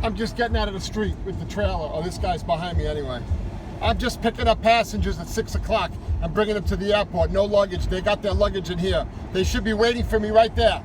I'm just getting out of the street with the trailer. Oh, this guy's behind me anyway. I'm just picking up passengers at 6 o'clock. I'm bringing them to the airport. No luggage. They got their luggage in here. They should be waiting for me right there.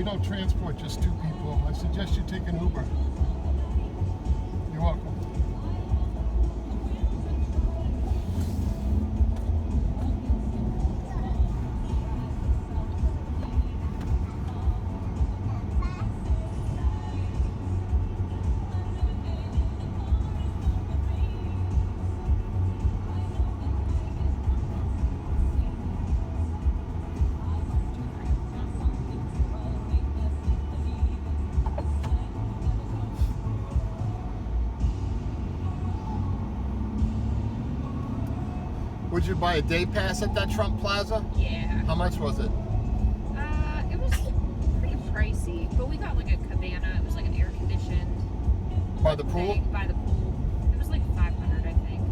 We don't transport just two people. I suggest you take an Uber. You're welcome. Would you buy a day pass at that Trump Plaza? Yeah. How much was it? It was pretty pricey, but we got like a cabana. It was like an air conditioned. By the pool? By the pool. It was like $500, I think.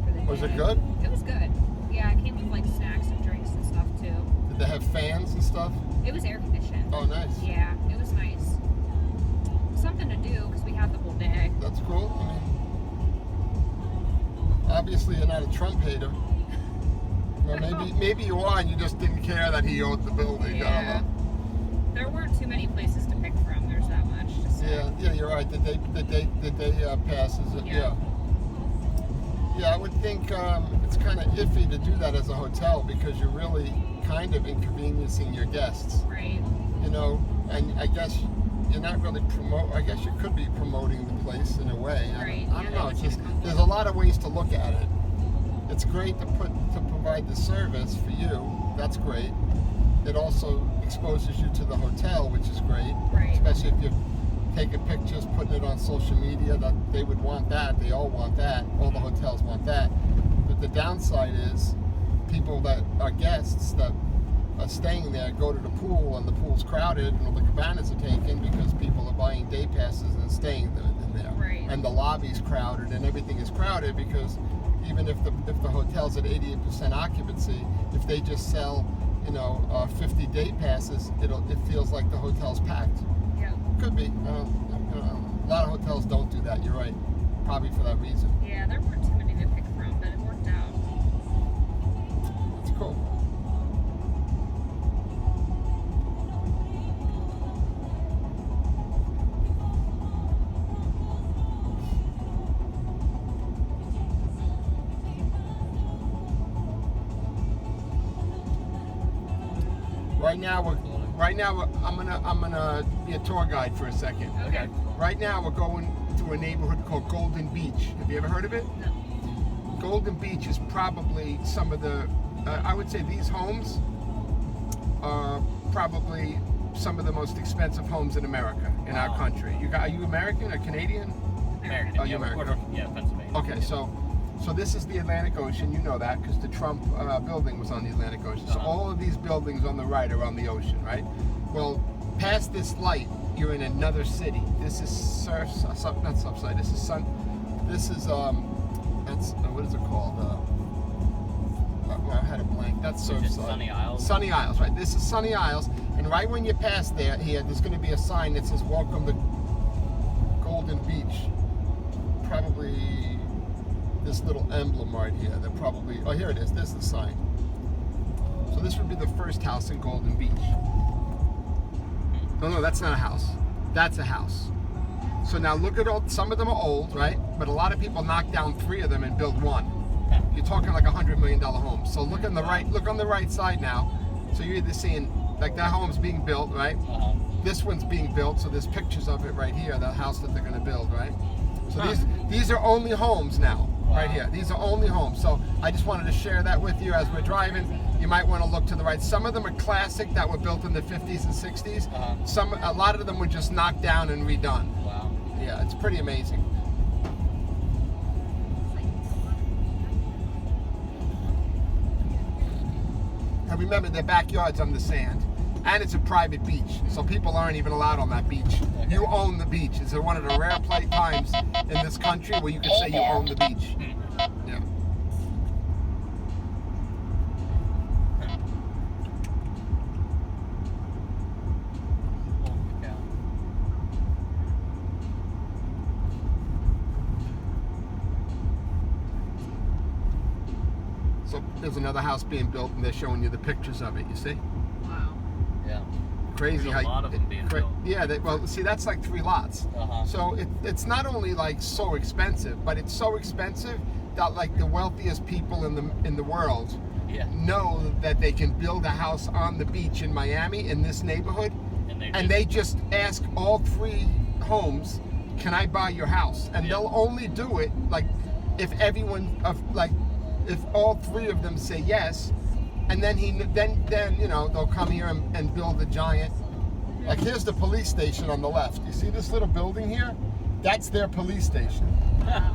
For the Was day. it good? It was good. Yeah, it came with like snacks and drinks and stuff too. Did they have fans and stuff? It was air conditioned. Oh, nice. Yeah, it was nice. Something to do because we had the whole day. That's cool. I mean, obviously you're not a Trump hater. Well, maybe you are, and you just didn't care that he owned the building. Yeah. I don't know. There weren't too many places to pick from. There's that much to say. Yeah, you're right. The day passes it. Yeah. Yeah, I would think it's kind of iffy to do that as a hotel because you're really kind of inconveniencing your guests. Right. You know, and I guess you're not really I guess you could be promoting the place in a way. Right. I don't know. It's just, there's a lot of ways to look at it. It's great to provide the service for you. That's great. It also exposes you to the hotel, which is great. Right. Especially if you're taking pictures, putting it on social media. That they would want that. They all want that. All the hotels want that. But the downside is, people that are guests that are staying there go to the pool, and the pool's crowded, and all the cabanas are taken because people are buying day passes and staying in there. Right. And the lobby's crowded, and everything is crowded because even if the hotel's at 88% occupancy, if they just sell 50 day passes, it feels like the hotel's packed. Yeah. Could be. A lot of hotels don't do that. You're right. Probably for that reason. Yeah, there weren't too many to pick from, but it worked out. That's cool. Right now, I'm gonna be a tour guide for a second. Okay. Right now, we're going to a neighborhood called Golden Beach. Have you ever heard of it? No. Golden Beach is probably some of the. I would say these homes are probably some of the most expensive homes in America, in our country. Are you American or Canadian? American. Oh, you're American. Pennsylvania. Okay, so this is the Atlantic Ocean. You know that because the Trump building was on the Atlantic Ocean. So all of these buildings on the right are on the ocean, right? Well, past this light, you're in another city. This is not Surfside. This is what is it called? I had a blank. That's Surfside. Sunny Isles. Sunny Isles, right? This is Sunny Isles, and right when you pass there's going to be a sign that says "Welcome to Golden Beach." Probably this little emblem right here. They're probably, oh, here it is. This is the sign. So this would be the first house in Golden Beach. No, that's not a house. That's a house. So now look at some of them are old, right? But a lot of people knock down 3 of them and build one. You're talking like $100 million home. So look on the right side now. So you're either seeing like that home's being built, right? This one's being built, so there's pictures of it right here, the house that they're gonna build, right? So these are only homes now. Right here. These are only homes. So I just wanted to share that with you as we're driving. You might want to look to the right. Some of them are classic that were built in the 50s and 60s. A lot of them were just knocked down and redone. Wow. Yeah, it's pretty amazing. And remember, their backyard's on the sand. And it's a private beach, so people aren't even allowed on that beach. You own the beach. It's one of the rare times in this country where you can say you own the beach. Yeah. So there's another house being built, and they're showing you the pictures of it. You see? Wow. Yeah. Crazy There's a lot of them being built. Yeah, see, that's like 3 lots. So it's not only like so expensive, but it's so expensive that like the wealthiest people in the world know that they can build a house on the beach in Miami in this neighborhood, and they just ask all 3 homes, "Can I buy your house?" And they'll only do it like if if all 3 of them say yes. And then they'll come here and build a giant. Like here's the police station on the left. You see this little building here? That's their police station. Wow.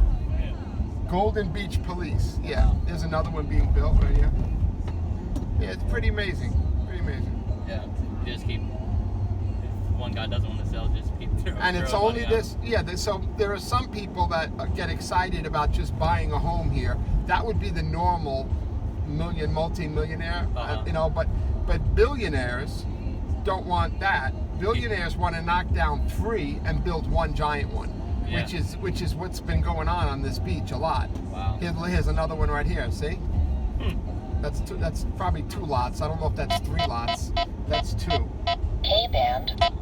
Golden Beach Police. Yeah, there's another one being built right here. Yeah, it's pretty amazing. Pretty amazing. Yeah. Just keep. If one guy doesn't want to sell, just keep throwing. And it's throwing only money out. this. Yeah, so there are some people that get excited about just buying a home here. That would be the normal multi-millionaire. You know, but billionaires don't want that. Billionaires want to knock down 3 and build one giant one, Yeah. which is what's been going on this beach a lot. Wow. Here's another one right here. See? That's probably 2 lots. I don't know if that's 3 lots. That's 2. K-band. That's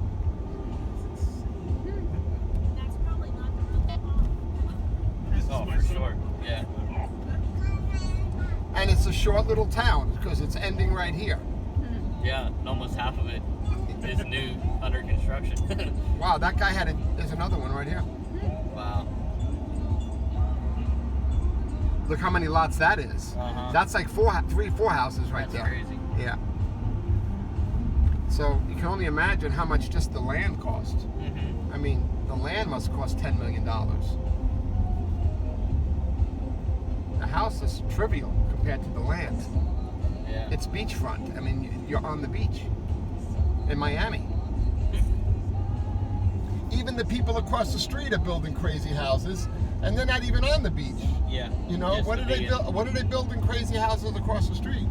probably not the real Oh, for sure. Yeah. And it's a short little town because it's ending right here. Yeah. And almost half of it is new, under construction. Wow, that guy there's another one right here. Wow. Look how many lots that is. That's like 4 houses right That's there. crazy. Yeah. So you can only imagine how much just the land cost. Mm-hmm. I mean, the land must cost $10 million. The house is trivial compared to the land. Yeah. It's beachfront. I mean, you're on the beach in Miami. Even the people across the street are building crazy houses, and they're not even on the beach. Yeah. You know, Just what to are they be build? What are they building crazy houses across the street?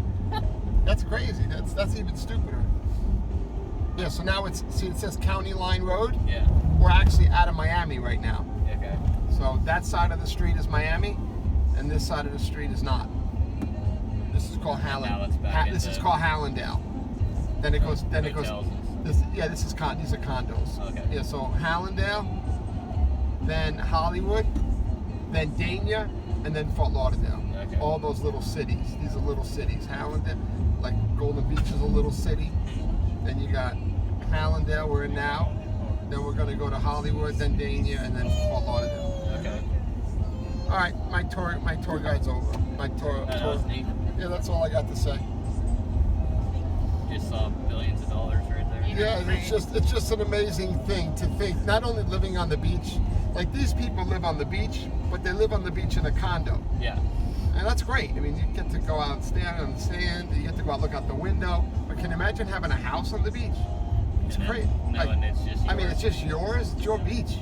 That's crazy. That's even stupider. Yeah. So now it says County Line Road. Yeah. We're actually out of Miami right now. Okay. So that side of the street is Miami, and this side of the street is not. This is called Now it's back This is into called Hallandale. Then it goes. hotels and This is these are condos. Okay. Yeah. So Hallandale, then Hollywood, then Dania, and then Fort Lauderdale. Okay. All those little cities. These are little cities. Hallandale, like Golden Beach is a little city. Then you got Hallandale, we're in now. Then we're gonna go to Hollywood, then Dania, and then Fort Lauderdale. Okay. All right, my tour guide's over. My tour. That was neat. Yeah, that's all I got to say. Just saw billions of dollars right there. Yeah, it's just an amazing thing to think. Not only living on the beach, like these people live on the beach, but they live on the beach in a condo, Yeah. and that's great. I mean, you get to go out and stand on the sand. You get to go out, look out the window. But can you imagine having a house on the beach? It's And great. then knowing it's just I mean, yours. it's just yours. It's your beach.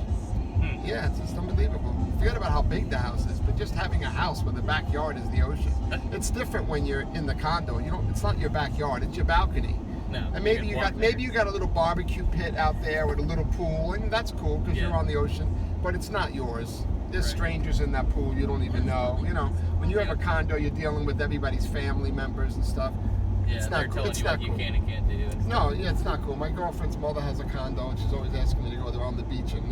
Yeah, it's just unbelievable. Forget about how big the house is, but just having a house where the backyard is the ocean. It's different when you're in the condo. You don't. It's not your backyard. It's your balcony. No. And maybe can you walk got there. maybe you got a little barbecue pit out there with a little pool, and that's cool because Yeah. you're on the ocean. But it's not yours. There's Right. strangers in that pool you don't even know. You know, when you have a condo, you're dealing with everybody's family members and stuff. Yeah, it's they're not cool. telling It's you not what cool. you can and can't do. And No, yeah, it's not cool. My girlfriend's mother has a condo, and she's always asking me to go there on the beach in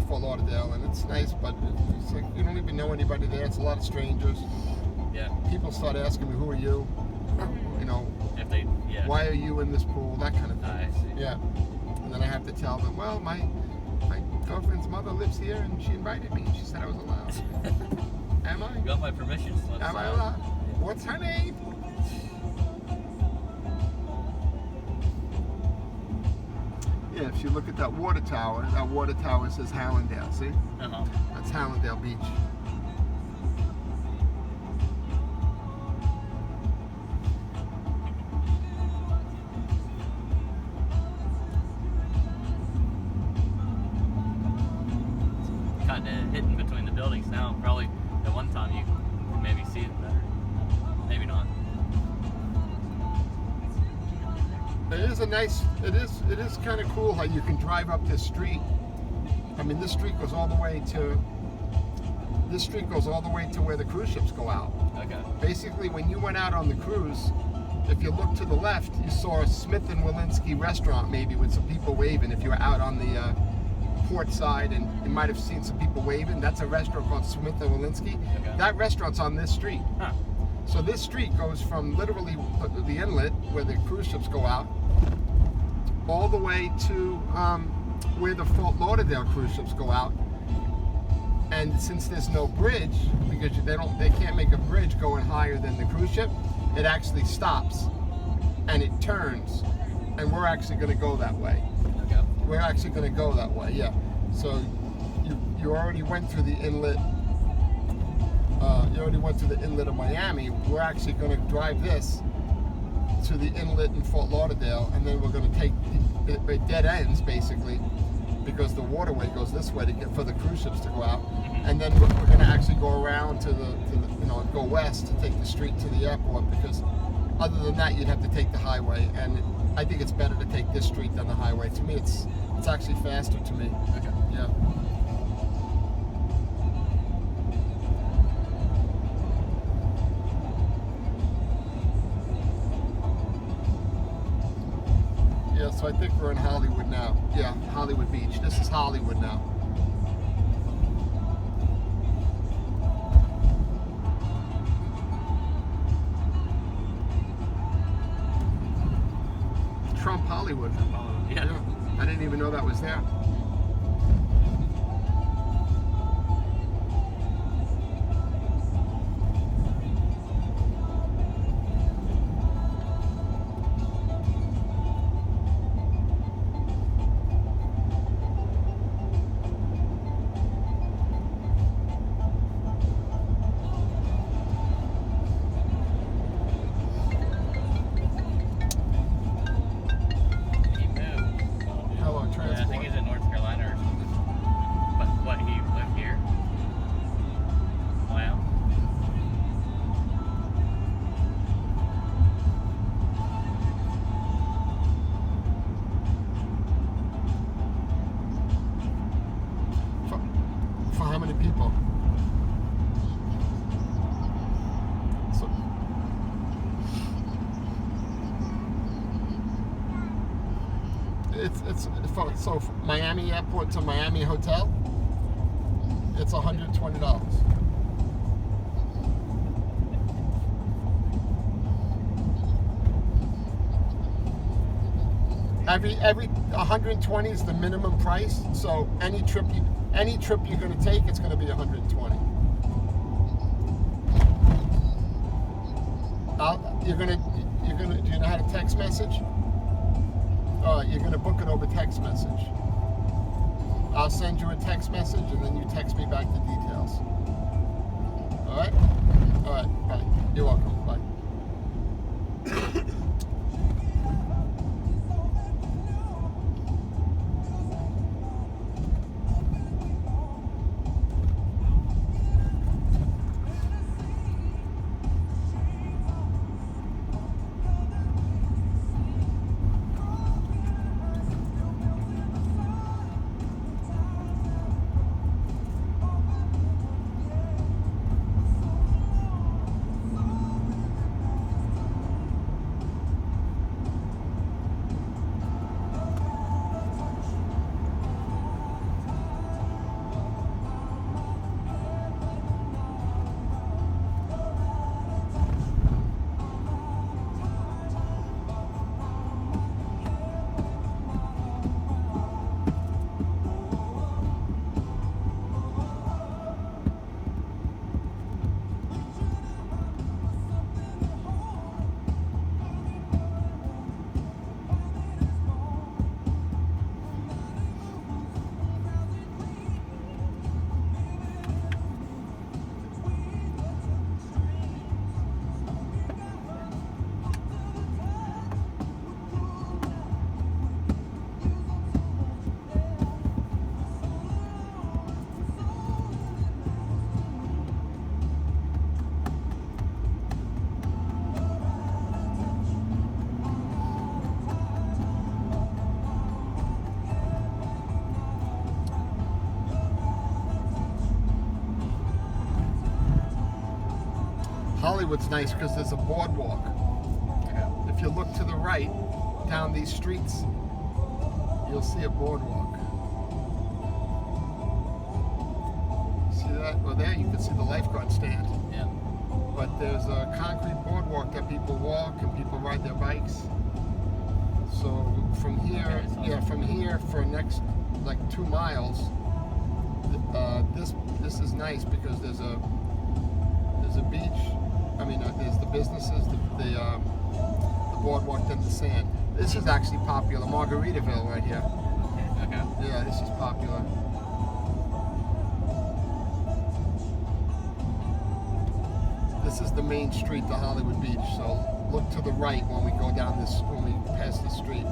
Fort Lauderdale, and it's nice, but it's like you don't even know anybody there. It's a lot of strangers. Yeah. People start asking me, "Who are you?" You know, If they. Yeah. "Why are you in this pool?" That kind of thing. I see. Yeah, and then I have to tell them, "Well, my girlfriend's mother lives here, and she invited me. She said I was allowed." Am I? You got my permission slip. Am I signed. allowed? What's her name? Yeah, if you look at that water tower says Hallandale, see? Uh-huh. That's Hallandale Beach. Kind of hidden between the buildings now. Probably at one time you could maybe see it better. Maybe not. It is kind of cool how you can drive up this street. I mean, this street goes all the way to where the cruise ships go out. Okay. Basically, when you went out on the cruise, if you look to the left, you saw a Smith and Walensky restaurant, maybe with some people waving. If you were out on the port side, and you might have seen some people waving, that's a restaurant called Smith and Walensky. Okay. That restaurant's on this street. Huh. So this street goes from literally the inlet where the cruise ships go out, all the way to where the Fort Lauderdale cruise ships go out. And since there's no bridge, because they can't make a bridge going higher than the cruise ship, it actually stops and it turns. And we're actually going to go that way. Okay. We're actually going to go that way, yeah. So you already went through the inlet You already went to the inlet of Miami. We're actually going to drive this to the inlet in Fort Lauderdale, and then we're going to take it dead ends basically, because the waterway goes this way to get for the cruise ships to go out, and then we're going to actually go around to the go west to take the street to the airport, because other than that you'd have to take the highway, and I think it's better to take this street than the highway. To me, it's actually faster to me. Okay. Yeah. Yeah, so I think we're in Hollywood now. Yeah, Hollywood Beach. This is Hollywood now. Trump Hollywood. Yeah. I didn't even know that was there. He moved. Hello, Yeah, I transport. think he's in North Carolina or something. But what, he lived here? Wow. For how many people? So, so from Miami Airport to Miami Hotel, it's $120. Every 120 is the minimum price. So any trip you're going to take, it's going to be 120. Do you know how to text message? You're going to book it over text message. I'll send you a text message, and then you text me back the details. All right? All right. Bye. You're welcome. Bye. Hollywood's nice because there's a boardwalk. If you look to the right, down these streets, you'll see a boardwalk. See that? Well, there you can see the lifeguard stand. Yeah. But there's a concrete boardwalk that people walk and people ride their bikes. So from here, from here for next like 2 miles, this is nice because there's a beach. I mean, there's the businesses, the boardwalk, then the sand. This is actually popular. Margaritaville right here. Okay. Yeah, this is popular. This is the main street to Hollywood Beach. So look to the right when we go down this, when we pass the street.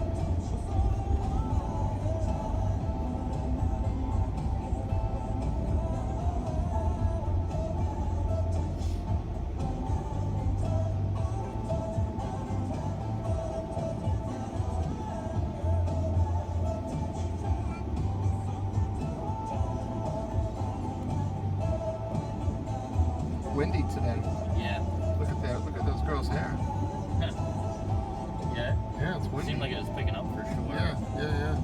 Windy today. Yeah. Look at that. Look at those girls' hair. Yeah. Yeah, it's windy. Seemed like it was picking up for sure. Yeah.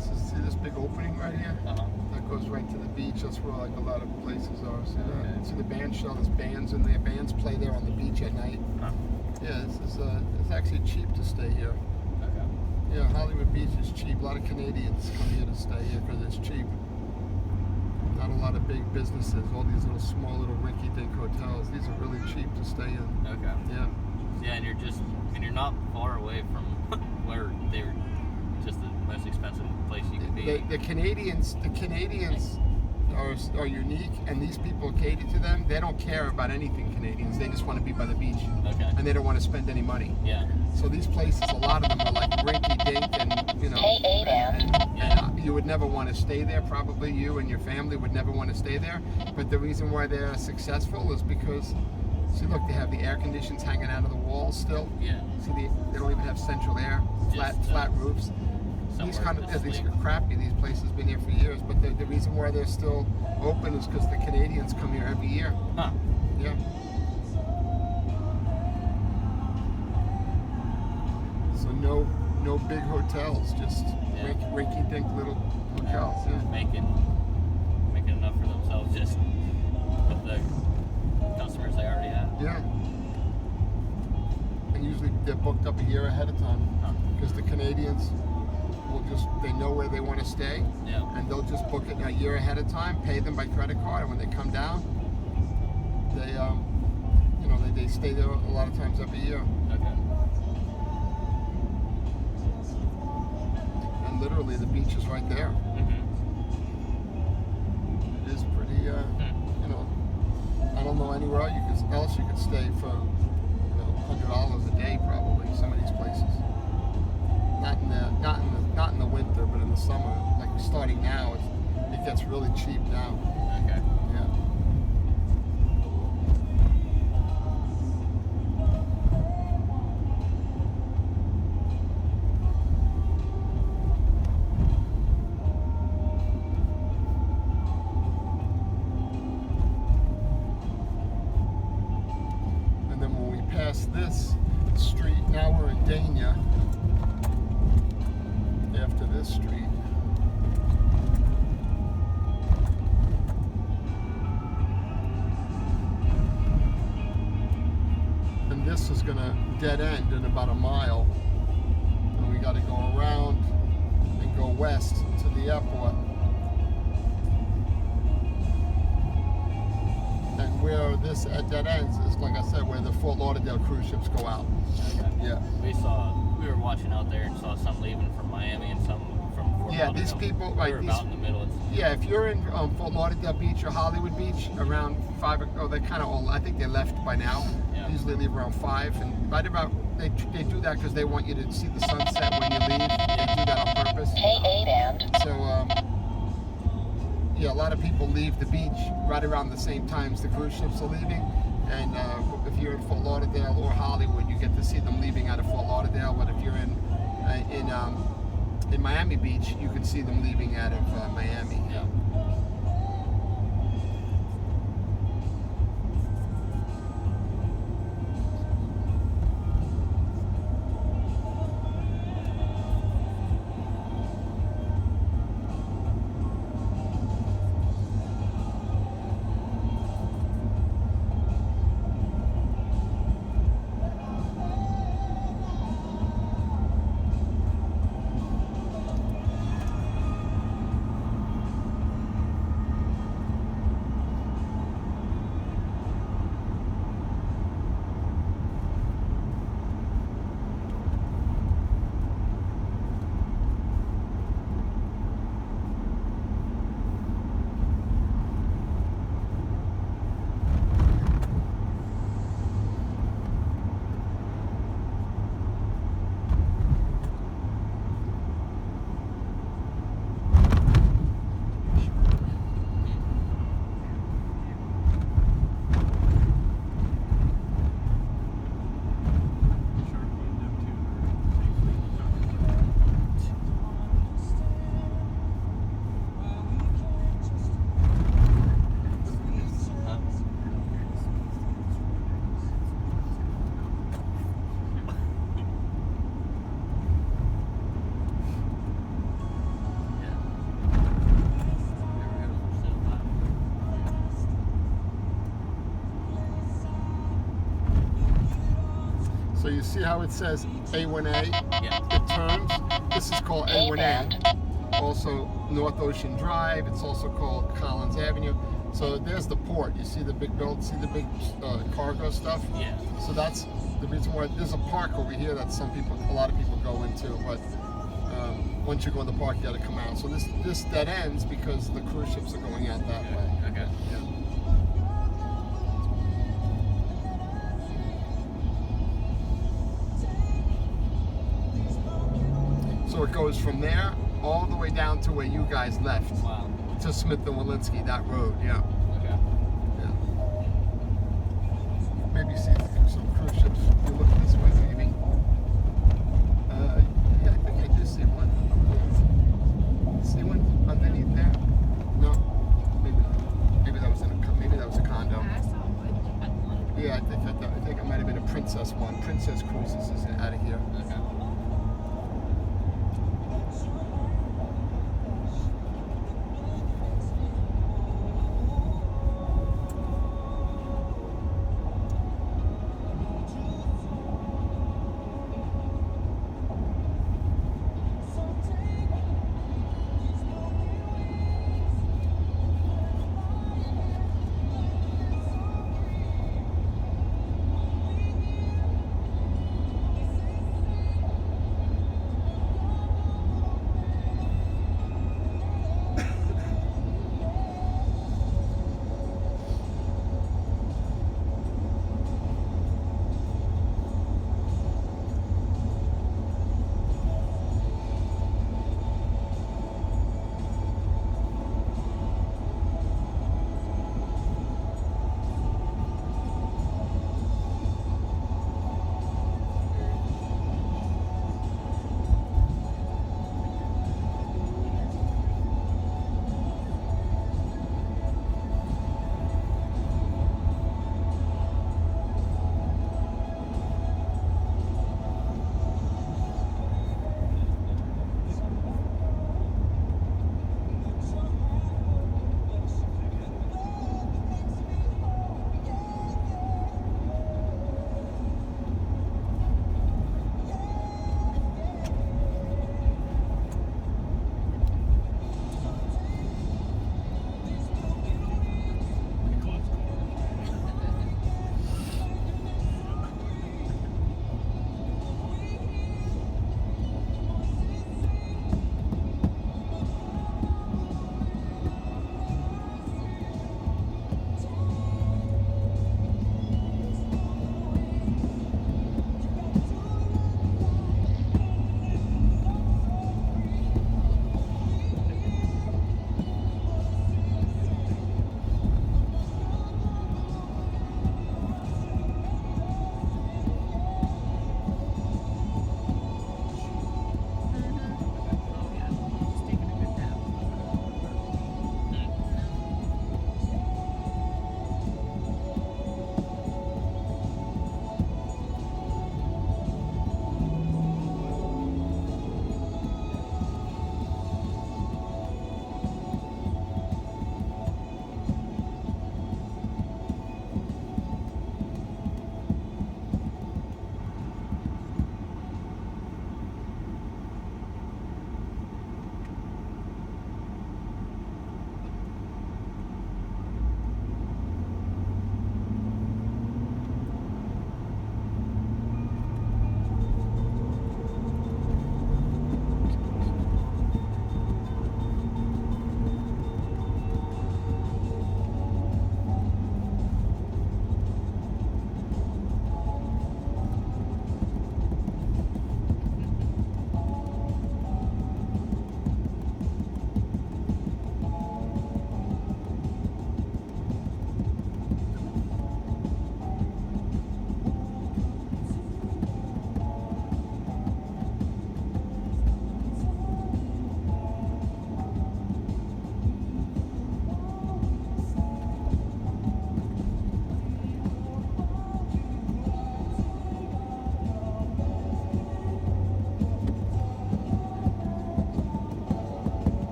See this big opening right here? Uh-huh. That goes right to the beach. That's where like a lot of places are. See that? Okay. See the band shell? There's bands in there. Bands play there on the beach at night. Huh. Yeah, it's actually cheap to stay here. Okay. Yeah, Hollywood Beach is cheap. A lot of Canadians come here to stay here because it's cheap. Not a lot of big businesses. All these little small little rinky-dink hotels. These are really cheap to stay in. Okay. Yeah. Yeah, and you're not far away from where they're just the most expensive place you could be. The Canadians are unique, and these people cater to them. They don't care about anything Canadians. They just want to be by the beach, Okay. and they don't want to spend any money. Yeah. So these places, a lot of them are like rinky-dink, and you know, and you would never want to stay there. Probably you and your family would never want to stay there. But the reason why they're successful is because, see, look, they have the air conditions hanging out of the walls still. Yeah. See, they don't even have central air, flat roofs. These these are crappy. These places been here for years, but the reason why they're still open is because the Canadians come here every year. Huh. Yeah. So no big hotels, just rinky-dink little hotels. Yeah. Making enough for themselves just with the customers they already have. Yeah. And usually they're booked up a year ahead of time because the Canadians they know where they want to stay, and they'll just book it a year ahead of time, pay them by credit card, and when they come down, they stay there a lot of times every year. Okay. And literally the beach is right there. Mm-hmm. It is pretty, I don't know anywhere else you could stay for $100 a day probably. Some of these places. Not in the winter, but in the summer, like starting now, it gets really cheap now. Okay. Yeah. And then when we pass this street, now we're in Dania. After this street. And this is gonna dead end in about a mile. And we gotta go around and go west to the airport. And where this dead ends is, like I said, where the Fort Lauderdale cruise ships go out. Okay. Yeah. We were watching out there and saw some leaving from Miami and some from Fort Yeah, Lauderdale. these people, like we were these. about in the middle. Yeah, if you're in Fort Lauderdale Beach or Hollywood Beach around 5, they're kind of old. I think they left by now. Yeah. They usually leave around 5, and right about they do that because they want you to see the sunset when you leave. They do that on purpose. So yeah, a lot of people leave the beach right around the same times the cruise ships are leaving. And if you're in Fort Lauderdale or Hollywood, you get to see them leaving out of Fort Lauderdale. But if you're in Miami Beach, you can see them leaving out of Miami. Yeah. So you see how it says A1A? Yeah. It turns. This is called A1A. Also North Ocean Drive. It's also called Collins Avenue. So there's the port. You see the big see the big cargo stuff? Yeah. So that's the reason why there's a park over here that a lot of people go into. But once you go in the park, you got to come out. So this dead ends because the cruise ships are going out that way. Okay. Yeah. So it goes from there all the way down to where you guys left, Wow. to Smith and Walensky, that road, yeah. Okay. Yeah. Maybe see some cruise ships. You look this way, maybe. Yeah, I think I do see one. See one underneath there? No, maybe that was a condo. I saw one. Yeah, I think it might have been a Princess one. Princess Cruises is out of here. Okay.